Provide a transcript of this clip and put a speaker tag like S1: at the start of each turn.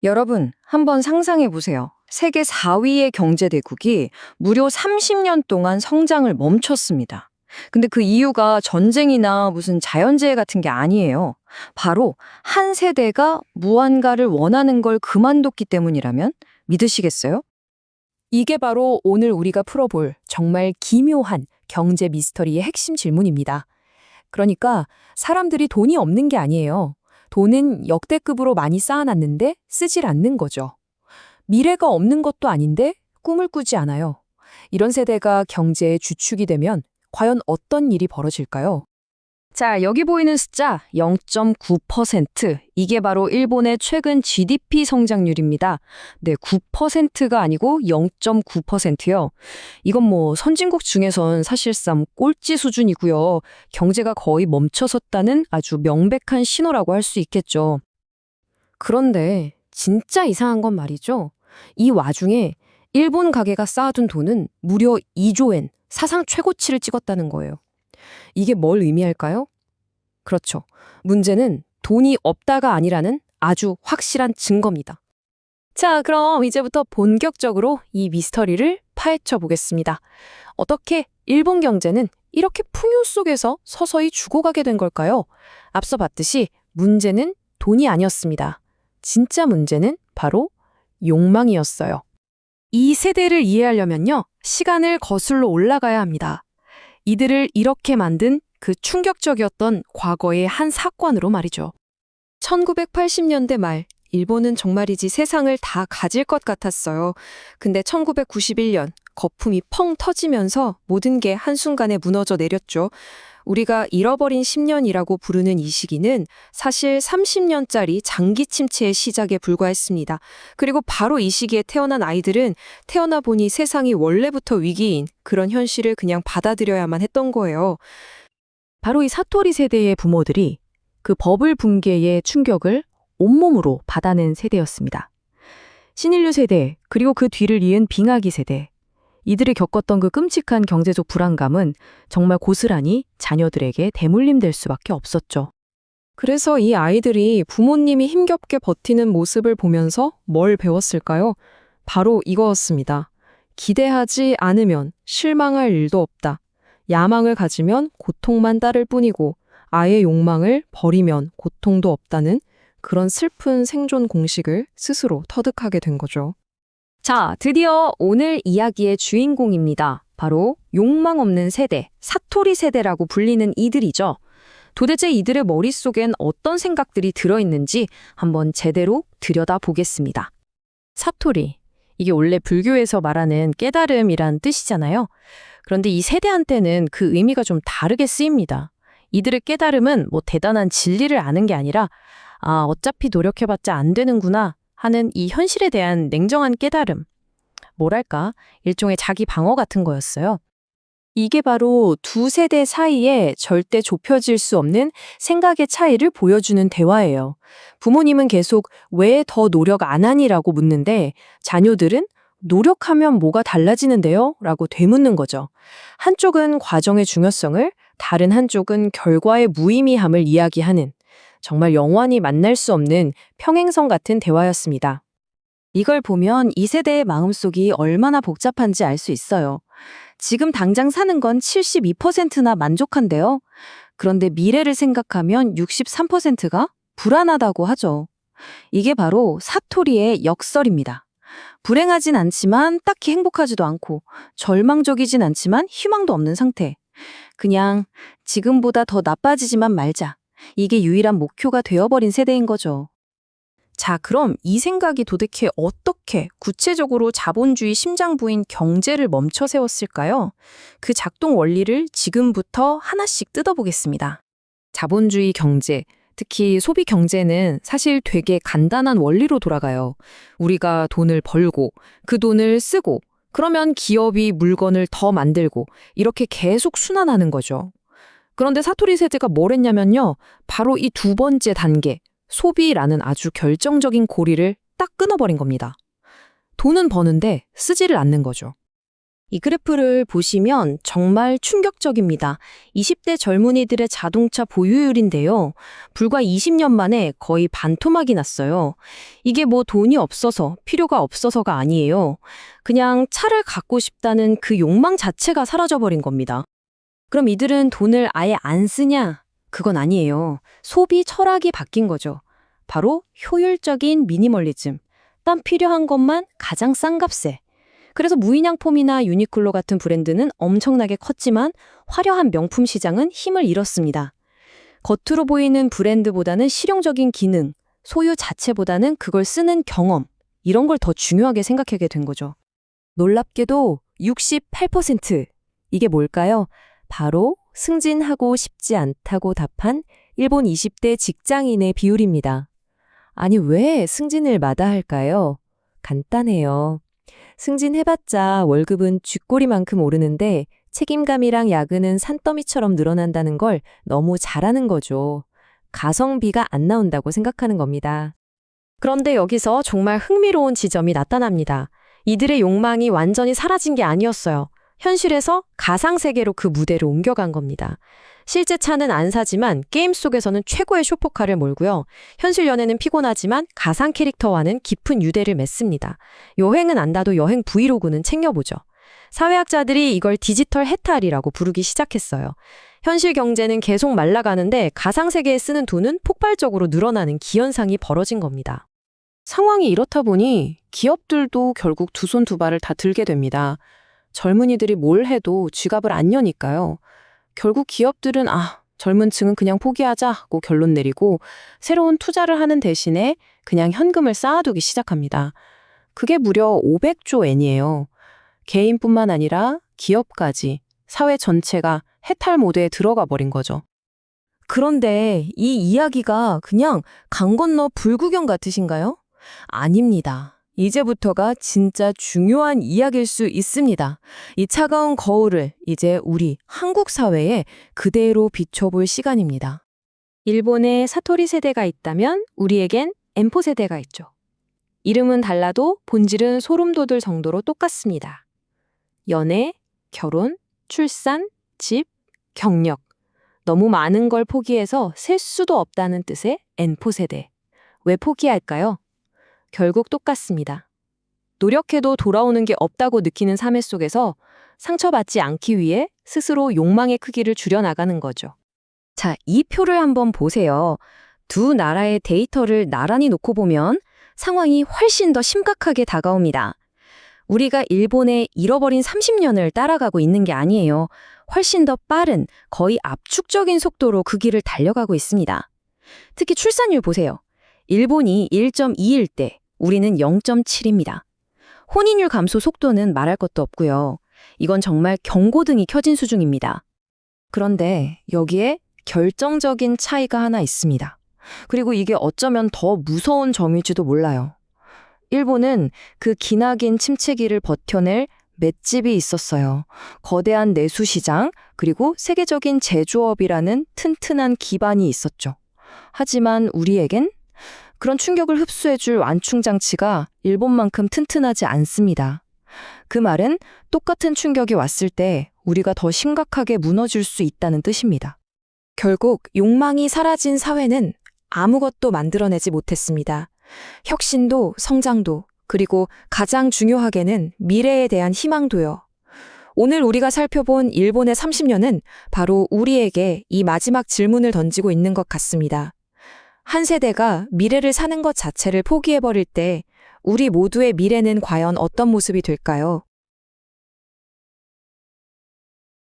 S1: 여러분, 한번 상상해 보세요. 세계 4위의 경제대국이 무려 30년 동안 성장을 멈췄습니다. 근데 그 이유가 전쟁이나 무슨 자연재해 같은 게 아니에요. 바로 한 세대가 무언가를 원하는 걸 그만뒀기 때문이라면 믿으시겠어요?
S2: 이게 바로 오늘 우리가 풀어볼 정말 기묘한 경제 미스터리의 핵심 질문입니다. 그러니까 사람들이 돈이 없는 게 아니에요. 돈은 역대급으로 많이 쌓아놨는데 쓰질 않는 거죠. 미래가 없는 것도 아닌데 꿈을 꾸지 않아요. 이런 세대가 경제의 주축이 되면 과연 어떤 일이 벌어질까요?
S1: 자, 여기 보이는 숫자 0.9%. 이게 바로 일본의 최근 GDP 성장률입니다. 네, 9%가 아니고 0.9%요. 이건 뭐 선진국 중에선 사실상 꼴찌 수준이고요. 경제가 거의 멈춰섰다는 아주 명백한 신호라고 할 수 있겠죠. 그런데 진짜 이상한 건 말이죠. 이 와중에 일본 가게가 쌓아둔 돈은 무려 2조 엔, 사상 최고치를 찍었다는 거예요. 이게 뭘 의미할까요? 그렇죠. 문제는 돈이 없다가 아니라는 아주 확실한 증거입니다. 자, 그럼 이제부터 본격적으로 이 미스터리를 파헤쳐 보겠습니다. 어떻게 일본 경제는 이렇게 풍요 속에서 서서히 죽어가게 된 걸까요? 앞서 봤듯이 문제는 돈이 아니었습니다. 진짜 문제는 바로 욕망이었어요. 이 세대를 이해하려면요, 시간을 거슬러 올라가야 합니다. 이들을 이렇게 만든 그 충격적이었던 과거의 한 사건으로 말이죠. 1980년대 말, 일본은 정말이지 세상을 다 가질 것 같았어요. 근데 1991년, 거품이 펑 터지면서 모든 게 한순간에 무너져 내렸죠. 우리가 잃어버린 10년이라고 부르는 이 시기는 사실 30년짜리 장기 침체의 시작에 불과했습니다. 그리고 바로 이 시기에 태어난 아이들은 태어나 보니 세상이 원래부터 위기인 그런 현실을 그냥 받아들여야만 했던 거예요.
S2: 바로 이 사토리 세대의 부모들이 그 버블 붕괴의 충격을 온몸으로 받아낸 세대였습니다. 신인류 세대, 그리고 그 뒤를 이은 빙하기 세대. 이들이 겪었던 그 끔찍한 경제적 불안감은 정말 고스란히 자녀들에게 대물림될 수밖에 없었죠.
S1: 그래서 이 아이들이 부모님이 힘겹게 버티는 모습을 보면서 뭘 배웠을까요? 바로 이거였습니다. 기대하지 않으면 실망할 일도 없다. 야망을 가지면 고통만 따를 뿐이고 아예 욕망을 버리면 고통도 없다는 그런 슬픈 생존 공식을 스스로 터득하게 된 거죠. 자, 드디어 오늘 이야기의 주인공입니다. 바로 욕망 없는 세대, 사토리 세대라고 불리는 이들이죠. 도대체 이들의 머릿속엔 어떤 생각들이 들어있는지 한번 제대로 들여다보겠습니다. 사토리, 이게 원래 불교에서 말하는 깨달음이란 뜻이잖아요. 그런데 이 세대한테는 그 의미가 좀 다르게 쓰입니다. 이들의 깨달음은 뭐 대단한 진리를 아는 게 아니라 어차피 노력해봤자 안 되는구나 하는 이 현실에 대한 냉정한 깨달음. 뭐랄까, 일종의 자기 방어 같은 거였어요. 이게 바로 두 세대 사이에 절대 좁혀질 수 없는 생각의 차이를 보여주는 대화예요. 부모님은 계속 왜 더 노력 안 하니라고 묻는데 자녀들은 노력하면 뭐가 달라지는데요? 라고 되묻는 거죠. 한쪽은 과정의 중요성을, 다른 한쪽은 결과의 무의미함을 이야기하는 정말 영원히 만날 수 없는 평행선 같은 대화였습니다. 이걸 보면 이 세대의 마음속이 얼마나 복잡한지 알 수 있어요. 지금 당장 사는 건 72%나 만족한데요. 그런데 미래를 생각하면 63%가 불안하다고 하죠. 이게 바로 사토리의 역설입니다. 불행하진 않지만 딱히 행복하지도 않고 절망적이진 않지만 희망도 없는 상태. 그냥 지금보다 더 나빠지지만 말자. 이게 유일한 목표가 되어버린 세대인 거죠. 자, 그럼 이 생각이 도대체 어떻게 구체적으로 자본주의 심장부인 경제를 멈춰 세웠을까요? 그 작동 원리를 지금부터 하나씩 뜯어보겠습니다. 자본주의 경제, 특히 소비 경제는 사실 되게 간단한 원리로 돌아가요. 우리가 돈을 벌고 그 돈을 쓰고 그러면 기업이 물건을 더 만들고 이렇게 계속 순환하는 거죠. 그런데 사토리 세대가 뭘 했냐면요. 바로 이 두 번째 단계, 소비라는 아주 결정적인 고리를 딱 끊어버린 겁니다. 돈은 버는데 쓰지를 않는 거죠.
S3: 이 그래프를 보시면 정말 충격적입니다. 20대 젊은이들의 자동차 보유율인데요. 불과 20년 만에 거의 반토막이 났어요. 이게 뭐 돈이 없어서, 필요가 없어서가 아니에요. 그냥 차를 갖고 싶다는 그 욕망 자체가 사라져버린 겁니다. 그럼 이들은 돈을 아예 안 쓰냐? 그건 아니에요. 소비 철학이 바뀐 거죠. 바로 효율적인 미니멀리즘. 딱 필요한 것만 가장 싼 값에. 그래서 무인양품이나 유니클로 같은 브랜드는 엄청나게 컸지만 화려한 명품 시장은 힘을 잃었습니다. 겉으로 보이는 브랜드보다는 실용적인 기능, 소유 자체보다는 그걸 쓰는 경험, 이런 걸 더 중요하게 생각하게 된 거죠. 놀랍게도 68%. 이게 뭘까요? 바로 승진하고 싶지 않다고 답한 일본 20대 직장인의 비율입니다. 아니, 왜 승진을 마다할까요? 간단해요. 승진해봤자 월급은 쥐꼬리만큼 오르는데 책임감이랑 야근은 산더미처럼 늘어난다는 걸 너무 잘하는 거죠. 가성비가 안 나온다고 생각하는 겁니다. 그런데 여기서 정말 흥미로운 지점이 나타납니다. 이들의 욕망이 완전히 사라진 게 아니었어요. 현실에서 가상세계로 그 무대를 옮겨간 겁니다. 실제 차는 안 사지만 게임 속에서는 최고의 슈퍼카를 몰고요. 현실 연애는 피곤하지만 가상 캐릭터와는 깊은 유대를 맺습니다. 여행은 안 가도 여행 브이로그는 챙겨보죠. 사회학자들이 이걸 디지털 해탈이라고 부르기 시작했어요. 현실 경제는 계속 말라가는데 가상세계에 쓰는 돈은 폭발적으로 늘어나는 기현상이 벌어진 겁니다. 상황이 이렇다 보니 기업들도 결국 두 손 두 발을 다 들게 됩니다. 젊은이들이 뭘 해도 쥐갑을 안 여니까요. 결국 기업들은 젊은 층은 그냥 포기하자 하고 결론 내리고 새로운 투자를 하는 대신에 그냥 현금을 쌓아두기 시작합니다. 그게 무려 500조 엔이에요. 개인뿐만 아니라 기업까지, 사회 전체가 해탈 모드에 들어가 버린 거죠. 그런데 이 이야기가 그냥 강 건너 불구경 같으신가요? 아닙니다. 이제부터가 진짜 중요한 이야기일 수 있습니다. 이 차가운 거울을 이제 우리 한국 사회에 그대로 비춰볼 시간입니다. 일본에 사토리 세대가 있다면 우리에겐 엠포 세대가 있죠. 이름은 달라도 본질은 소름 돋을 정도로 똑같습니다. 연애, 결혼, 출산, 집, 경력. 너무 많은 걸 포기해서 셀 수도 없다는 뜻의 N포 세대. 왜 포기할까요? 결국 똑같습니다. 노력해도 돌아오는 게 없다고 느끼는 삶의 속에서 상처받지 않기 위해 스스로 욕망의 크기를 줄여나가는 거죠. 자, 이 표를 한번 보세요. 두 나라의 데이터를 나란히 놓고 보면 상황이 훨씬 더 심각하게 다가옵니다. 우리가 일본의 잃어버린 30년을 따라가고 있는 게 아니에요. 훨씬 더 빠른, 거의 압축적인 속도로 그 길을 달려가고 있습니다. 특히 출산율 보세요. 일본이 1.2일 때 우리는 0.7입니다. 혼인율 감소 속도는 말할 것도 없고요. 이건 정말 경고등이 켜진 수준입니다. 그런데 여기에 결정적인 차이가 하나 있습니다. 그리고 이게 어쩌면 더 무서운 점일지도 몰라요. 일본은 그 기나긴 침체기를 버텨낼 맷집이 있었어요. 거대한 내수 시장, 그리고 세계적인 제조업이라는 튼튼한 기반이 있었죠. 하지만 우리에겐 그런 충격을 흡수해줄 완충장치가 일본만큼 튼튼하지 않습니다. 그 말은 똑같은 충격이 왔을 때 우리가 더 심각하게 무너질 수 있다는 뜻입니다. 결국 욕망이 사라진 사회는 아무것도 만들어내지 못했습니다. 혁신도, 성장도, 그리고 가장 중요하게는 미래에 대한 희망도요. 오늘 우리가 살펴본 일본의 30년은 바로 우리에게 이 마지막 질문을 던지고 있는 것 같습니다. 한 세대가 미래를 사는 것 자체를 포기해버릴 때 우리 모두의 미래는 과연 어떤 모습이 될까요?